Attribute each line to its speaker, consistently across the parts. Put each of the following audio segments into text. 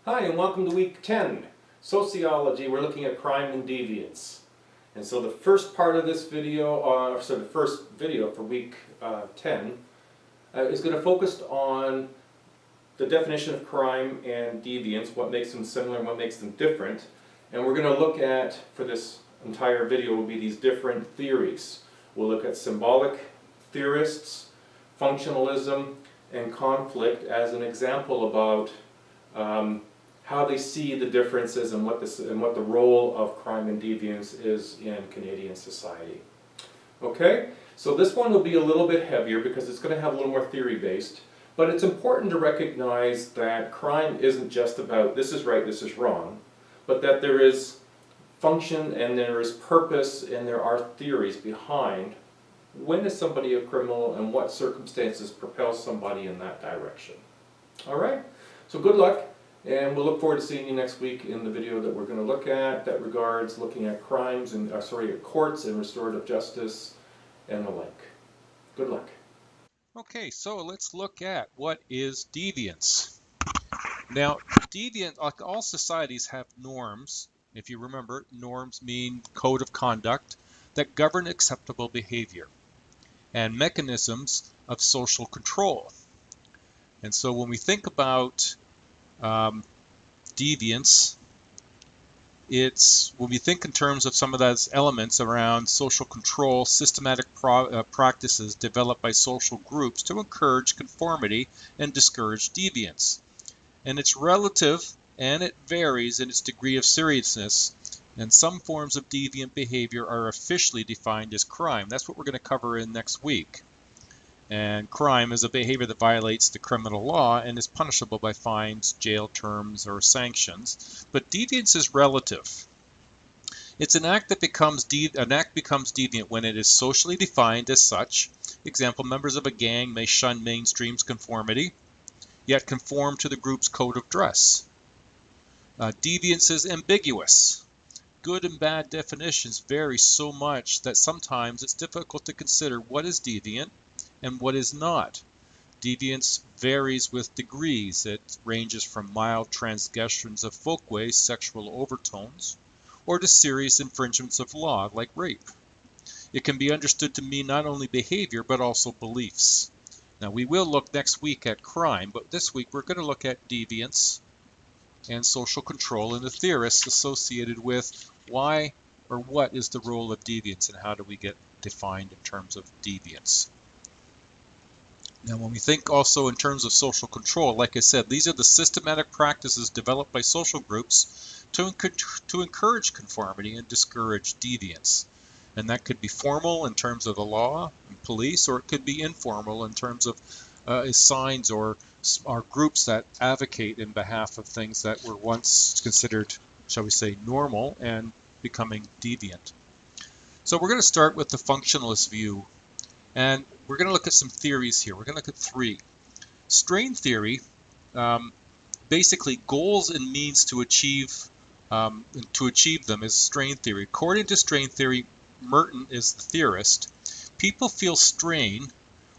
Speaker 1: Hi, and welcome to week 10, Sociology. We're looking at crime and deviance. And so the first part of this video, the first video for week 10, is going to focus on the definition of crime and deviance, what makes them similar and what makes them different. And we're going to look at, for this entire video, will be these different theories. We'll look at symbolic theorists, functionalism, and conflict as an example about how they see the differences and what the role of crime and deviance is in Canadian society. Okay, so this one will be a little bit heavier because it's going to have a little more theory based, but it's important to recognize that crime isn't just about this is right, this is wrong, but that there is function and there is purpose and there are theories behind when is somebody a criminal and what circumstances propel somebody in that direction. Alright, so good luck. And we'll look forward to seeing you next week in the video that we're going to look at that regards looking at crimes and at courts and restorative justice and the like. Good luck.
Speaker 2: Okay, so let's look at what is deviance. Now, deviance, like all societies, have norms. If you remember, norms mean code of conduct that govern acceptable behavior and mechanisms of social control. And so when we think about deviance, it's when we think in terms of some of those elements around social control, systematic practices developed by social groups to encourage conformity and discourage deviance. And it's relative and it varies in its degree of seriousness, and some forms of deviant behavior are officially defined as crime. That's what we're going to cover in next week. And crime is a behavior that violates the criminal law and is punishable by fines, jail terms, or sanctions. But deviance is relative. It's an act that becomes deviant when it is socially defined as such. Example, members of a gang may shun mainstream's conformity, yet conform to the group's code of dress. Deviance is ambiguous. Good and bad definitions vary so much that sometimes it's difficult to consider what is deviant and what is not. Deviance varies with degrees. It ranges from mild transgressions of folkways, sexual overtones, or to serious infringements of law, like rape. It can be understood to mean not only behavior, but also beliefs. Now, we will look next week at crime, but this week we're going to look at deviance and social control and the theorists associated with why or what is the role of deviance and how do we get defined in terms of deviance. Now, when we think also in terms of social control, like I said, these are the systematic practices developed by social groups to encourage conformity and discourage deviance. And that could be formal in terms of the law and police, or it could be informal in terms of signs or groups that advocate in behalf of things that were once considered, shall we say, normal and becoming deviant. So we're going to start with the functionalist view. And we're going to look at some theories here. We're going to look at three. Strain theory, basically goals and means to achieve them is strain theory. According to strain theory, Merton is the theorist. People feel strain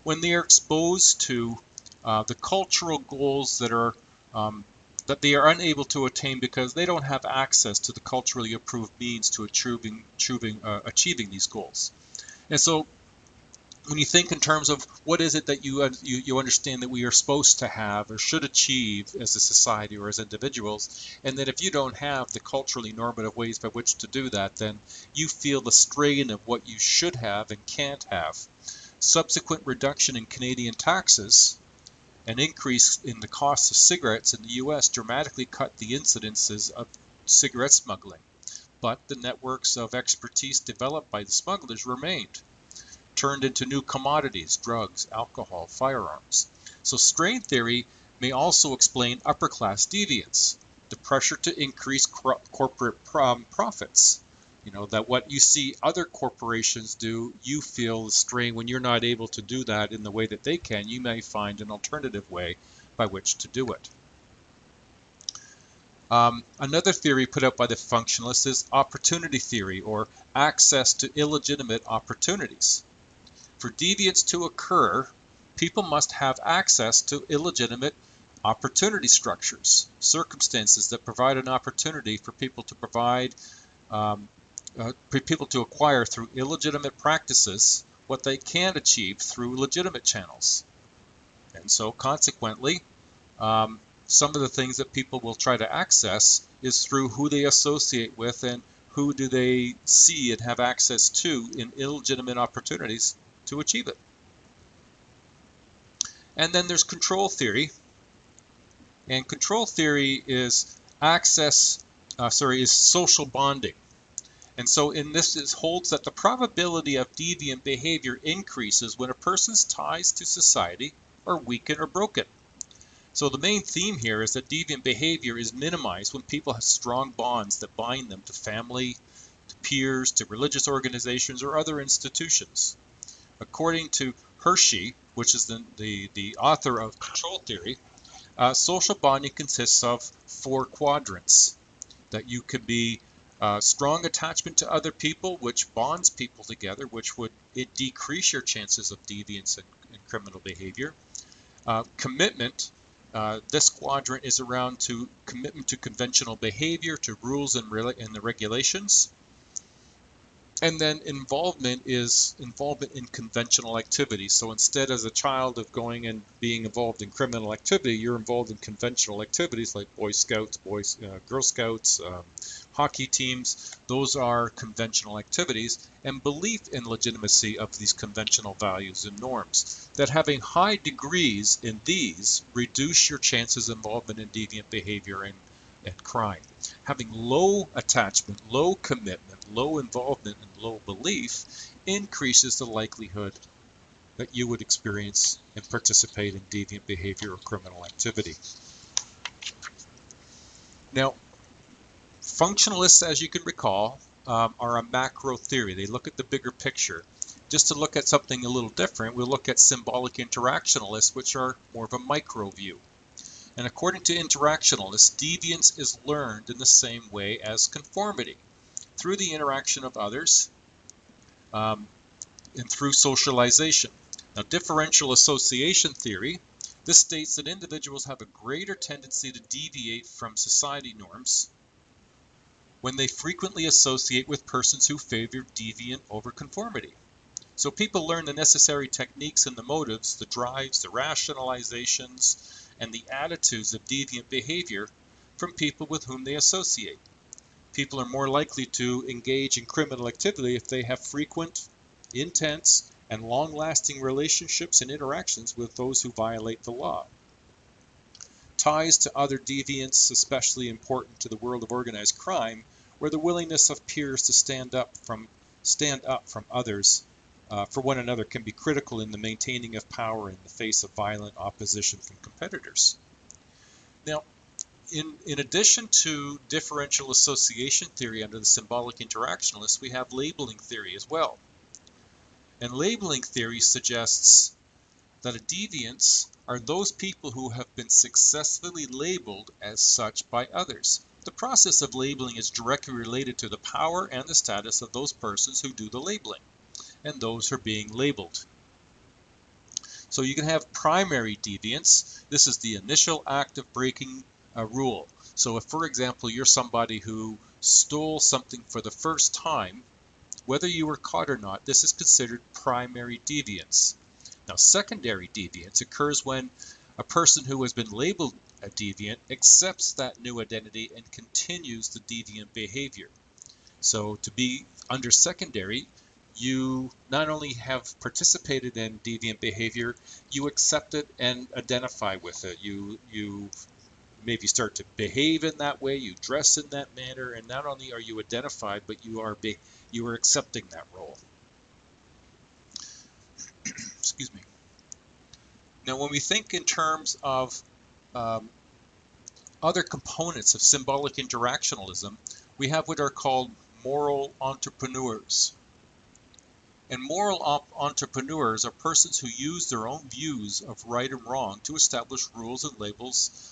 Speaker 2: when they are exposed to the cultural goals that they are unable to attain because they don't have access to the culturally approved means to achieving these goals. And so when you think in terms of what is it that you understand that we are supposed to have or should achieve as a society or as individuals, and that if you don't have the culturally normative ways by which to do that, then you feel the strain of what you should have and can't have. Subsequent reduction in Canadian taxes and increase in the cost of cigarettes in the U.S. dramatically cut the incidences of cigarette smuggling, but the networks of expertise developed by the smugglers remained, turned into new commodities, drugs, alcohol, firearms. So strain theory may also explain upper class deviance, the pressure to increase corporate profits. You know, that what you see other corporations do, you feel the strain when you're not able to do that in the way that they can. You may find an alternative way by which to do it. Another theory put out by the functionalists is opportunity theory, or access to illegitimate opportunities. For deviance to occur, people must have access to illegitimate opportunity structures, circumstances that provide an opportunity for people to people to acquire through illegitimate practices what they can achieve through legitimate channels. And so consequently, some of the things that people will try to access is through who they associate with and who do they see and have access to in illegitimate opportunities to achieve it. And then there's control theory. And control theory is is social bonding. And so in this, it holds that the probability of deviant behavior increases when a person's ties to society are weakened or broken. So the main theme here is that deviant behavior is minimized when people have strong bonds that bind them to family, to peers, to religious organizations, or other institutions. According to Hershey, which is the author of control theory, social bonding consists of 4 quadrants. That you could be strong attachment to other people, which bonds people together, which would decrease your chances of deviance and criminal behavior. Commitment, this quadrant is around to commitment to conventional behavior, to rules and the regulations. And then involvement is involvement in conventional activities. So instead, as a child of going and being involved in criminal activity, you're involved in conventional activities like Boy Scouts, Girl Scouts, hockey teams. Those are conventional activities, and belief in legitimacy of these conventional values and norms. That having high degrees in these reduce your chances of involvement in deviant behavior and crime. Having low attachment, low commitment, low involvement, and low belief increases the likelihood that you would experience and participate in deviant behavior or criminal activity. Now, functionalists, as you can recall, are a macro theory. They look at the bigger picture. Just to look at something a little different, we'll look at symbolic interactionalists, which are more of a micro view. And according to interactionalists, deviance is learned in the same way as conformity, through the interaction of others and through socialization. Now, differential association theory, this states that individuals have a greater tendency to deviate from society norms when they frequently associate with persons who favor deviant over conformity. So people learn the necessary techniques and the motives, the drives, the rationalizations, and the attitudes of deviant behavior from people with whom they associate. People are more likely to engage in criminal activity if they have frequent, intense, and long-lasting relationships and interactions with those who violate the law. Ties to other deviants, especially important to the world of organized crime, where the willingness of peers to stand up from others for one another can be critical in the maintaining of power in the face of violent opposition from competitors. Now, in addition to differential association theory under the symbolic interactionalists, we have labeling theory as well. And labeling theory suggests that a deviants are those people who have been successfully labeled as such by others. The process of labeling is directly related to the power and the status of those persons who do the labeling and those who are being labeled. So you can have primary deviance. This is the initial act of breaking a rule. So if, for example, you're somebody who stole something for the first time, whether you were caught or not, this is considered primary deviance. Now, secondary deviance occurs when a person who has been labeled a deviant accepts that new identity and continues the deviant behavior. So to be under secondary, you not only have participated in deviant behavior, you accept it and identify with it. You maybe start to behave in that way, you dress in that manner, and not only are you identified, but you are accepting that role. Excuse me. Now, when we think in terms of other components of symbolic interactionalism, we have what are called moral entrepreneurs. And moral entrepreneurs are persons who use their own views of right and wrong to establish rules and labels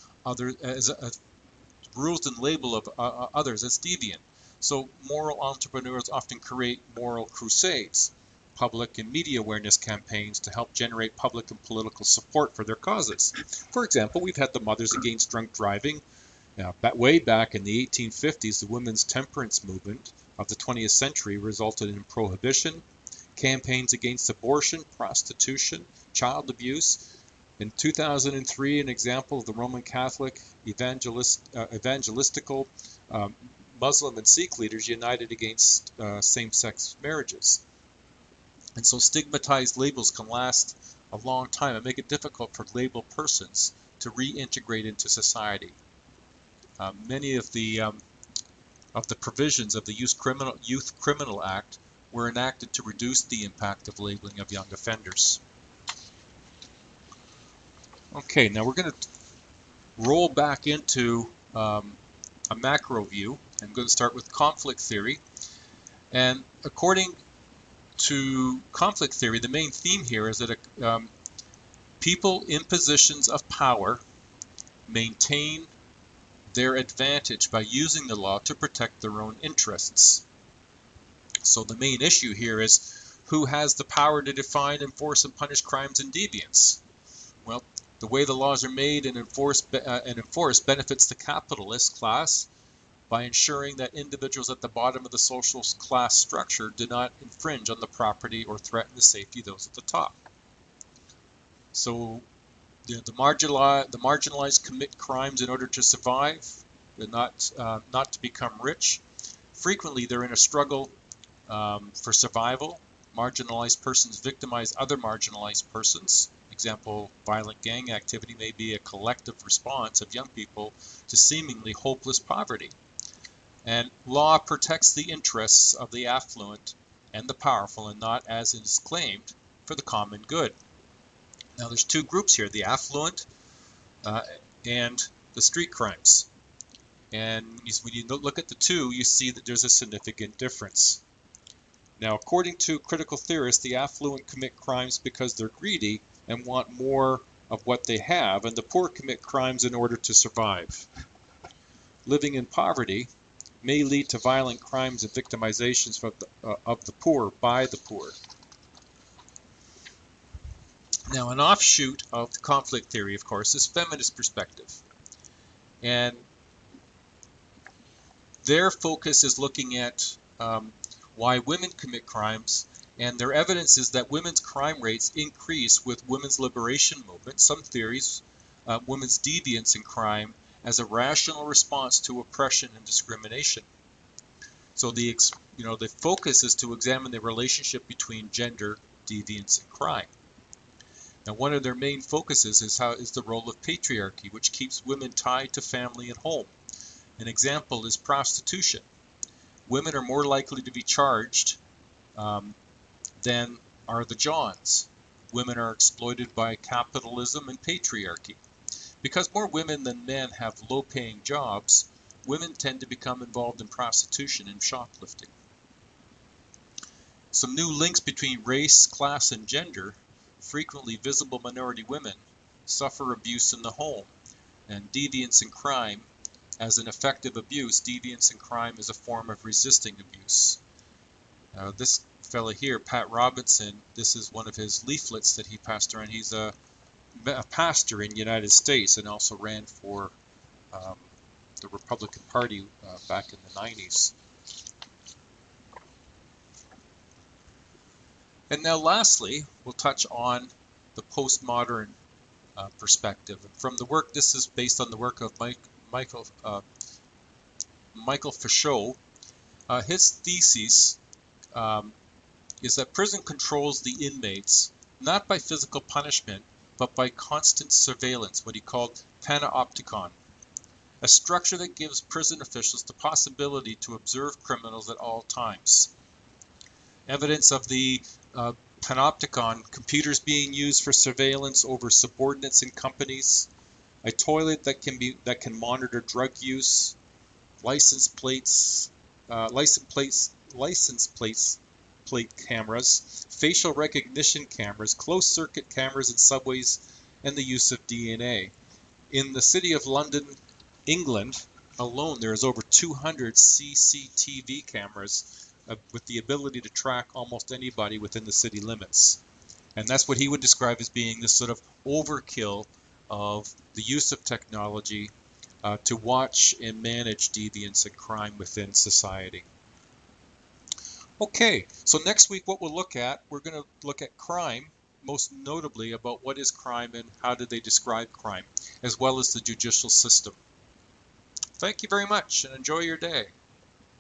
Speaker 2: rules and label of others as deviant. So moral entrepreneurs often create moral crusades. public and media awareness campaigns to help generate public and political support for their causes. For example, we've had the Mothers Against Drunk Driving. Way back in the 1850s, the women's temperance movement of the 20th century resulted in prohibition, campaigns against abortion, prostitution, child abuse. In 2003, an example of the Roman Catholic evangelistical Muslim and Sikh leaders united against same-sex marriages. And so stigmatized labels can last a long time and make it difficult for labeled persons to reintegrate into society. Many of the provisions of the Youth Criminal Act were enacted to reduce the impact of labeling of young offenders. Okay, now we're going to roll back into a macro view. I'm going to start with conflict theory. And according to conflict theory, the main theme here is that people in positions of power maintain their advantage by using the law to protect their own interests. So the main issue here is who has the power to define, enforce, and punish crimes and deviance? Well, the way the laws are made and enforced benefits the capitalist class by ensuring that individuals at the bottom of the social class structure do not infringe on the property or threaten the safety of those at the top. So the marginalized commit crimes in order to survive, not to become rich. Frequently, they're in a struggle for survival. Marginalized persons victimize other marginalized persons. Example, violent gang activity may be a collective response of young people to seemingly hopeless poverty. And law protects the interests of the affluent and the powerful, and not, as is claimed, for the common good. Now there's two groups here, the affluent and the street crimes. And when you look at the two, you see that there's a significant difference. Now, according to critical theorists, the affluent commit crimes because they're greedy and want more of what they have, and the poor commit crimes in order to survive. Living in poverty may lead to violent crimes and victimizations of the poor by the poor. Now, an offshoot of the conflict theory, of course, is feminist perspective. And their focus is looking at why women commit crimes, and their evidence is that women's crime rates increase with women's liberation movement. Some theories, women's deviance in crime as a rational response to oppression and discrimination. So the focus is to examine the relationship between gender, deviance, and crime. Now, one of their main focuses is the role of patriarchy, which keeps women tied to family and home. An example is prostitution. Women are more likely to be charged than are the Johns. Women are exploited by capitalism and patriarchy. Because more women than men have low-paying jobs, women tend to become involved in prostitution and shoplifting. Some new links between race, class, and gender. Frequently visible minority women suffer abuse in the home, and deviance in crime as an effective abuse. Deviance in crime is a form of resisting abuse. This fellow here, Pat Robinson, this is one of his leaflets that he passed around. He's a pastor in the United States and also ran for the Republican Party back in the 90s. And now lastly, we'll touch on the postmodern perspective. And from the work, this is based on the work of Michael Foucault. His thesis is that prison controls the inmates not by physical punishment, but by constant surveillance, what he called panopticon, a structure that gives prison officials the possibility to observe criminals at all times. Evidence of the panopticon: computers being used for surveillance over subordinates in companies, a toilet that can monitor drug use, license plate cameras, facial recognition cameras, closed circuit cameras in subways, and the use of DNA. In the city of London, England alone, there is over 200 CCTV cameras with the ability to track almost anybody within the city limits. And that's what he would describe as being this sort of overkill of the use of technology to watch and manage deviance and crime within society. Okay, so next week what we're going to look at crime, most notably about what is crime and how do they describe crime, as well as the judicial system. Thank you very much and enjoy your day.